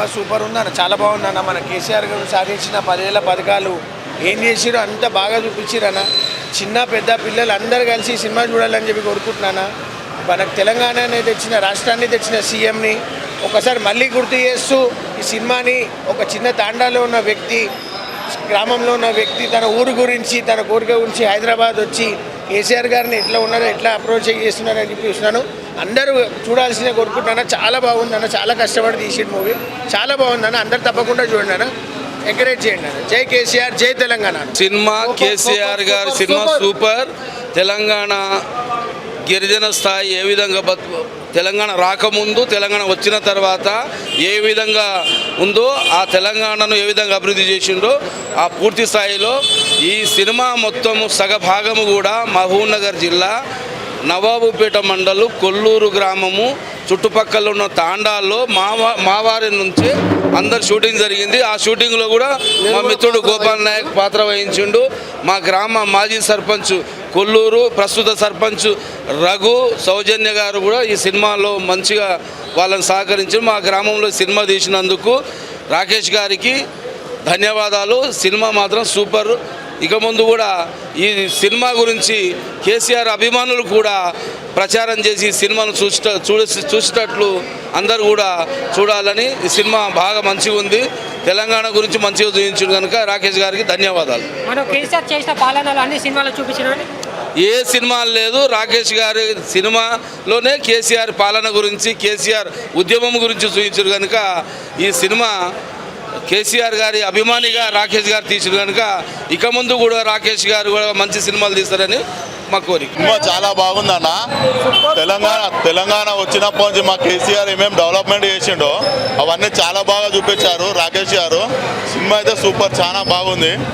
Cinema super ఉందన్న, చాలా బాగుందన్న. మన కేసీఆర్ గారు సాధించిన 10 ఏళ్ల పథకాలు ఏం చేసిరో అంత బాగా చూపించిరన్న. చిన్న పెద్ద పిల్లలు అందరూ కలిసి సినిమా చూడాలని చెప్పి కోరుకుంటున్నాను. మనకు తెలంగాణని తెచ్చిన, రాష్ట్రాన్ని తెచ్చిన సీఎంని ఒకసారి మళ్ళీ గుర్తు చేస్తూ ఈ సినిమాని ఒక చిన్న తాండాలో ఉన్న వ్యక్తి, గ్రామంలో ఉన్న వ్యక్తి తన ఊరు గురించి, తన కోరిక గురించి హైదరాబాద్ వచ్చి కేసీఆర్ గారిని ఎట్లా ఉన్నారో, ఎట్లా అప్రోచ్ చేస్తున్నారని చెప్పి చూస్తున్నాను. అందరూ చూడాల్సిన కోరుకుంటున్నాను. చాలా బాగుందన్న, చాలా కష్టపడి తీసిన మూవీ, చాలా బాగుందన్న. అందరు తప్పకుండా చూడండి అన్న, ఎంకరేజ్ చేయండి అన్న. జై కేసీఆర్, జై తెలంగాణ. సినిమా కేసీఆర్ గారి సినిమా సూపర్. తెలంగాణ గిరిజన స్థాయి ఏ విధంగా తెలంగాణ రాకముందు, తెలంగాణ వచ్చిన తర్వాత ఏ విధంగా ఉందో, ఆ తెలంగాణను ఏ విధంగా అభివృద్ధి చేసిండో ఆ పూర్తి స్థాయిలో ఈ సినిమా మొత్తం సగభాగము కూడా మహబూబ్నగర్ జిల్లా నవాబుపేట మండలం కొల్లూరు గ్రామము చుట్టుపక్కల ఉన్న తాండాల్లో మావారి నుంచి అందరు షూటింగ్ జరిగింది. ఆ షూటింగ్లో కూడా మా మిత్రుడు గోపాల్ నాయక్ పాత్ర వహించిండు. మా గ్రామ మాజీ సర్పంచ్ కొల్లూరు, ప్రస్తుత సర్పంచ్ రఘు, సౌజన్య గారు కూడా ఈ సినిమాలో మంచిగా వాళ్ళని సహకరించారు. మా గ్రామంలో సినిమా తీసినందుకు రాకేష్ గారికి ధన్యవాదాలు. సినిమా మాత్రం సూపర్. ఇక ముందు కూడా ఈ సినిమా గురించి కేసీఆర్ అభిమానులు కూడా ప్రచారం చేసి సినిమాను చూసేటట్లు అందరూ కూడా చూడాలని. ఈ సినిమా బాగా మంచిగా ఉంది, తెలంగాణ గురించి మంచిగా చూపించాడు కనుక రాకేష్ గారికి ధన్యవాదాలు. ఏ సినిమా లేదు, రాకేష్ గారి సినిమాలోనే కేసీఆర్ పాలన గురించి, కేసీఆర్ ఉద్యమం గురించి చూపించారు కనుక ఈ సినిమా కేసీఆర్ గారి అభిమానిగా రాకేష్ గారు తీసారు కనుక ఇక ముందు కూడా రాకేష్ గారు కూడా మంచి సినిమాలు తీస్తారని మా కోరిక. సినిమా చాలా బాగుందన్న. తెలంగాణ వచ్చినప్పటి నుంచి మా కేసీఆర్ ఏమేమి డెవలప్మెంట్ చేసిండో అవన్నీ చాలా బాగా చూపించారు రాకేష్ గారు. సినిమా అయితే సూపర్, చాలా బాగుంది.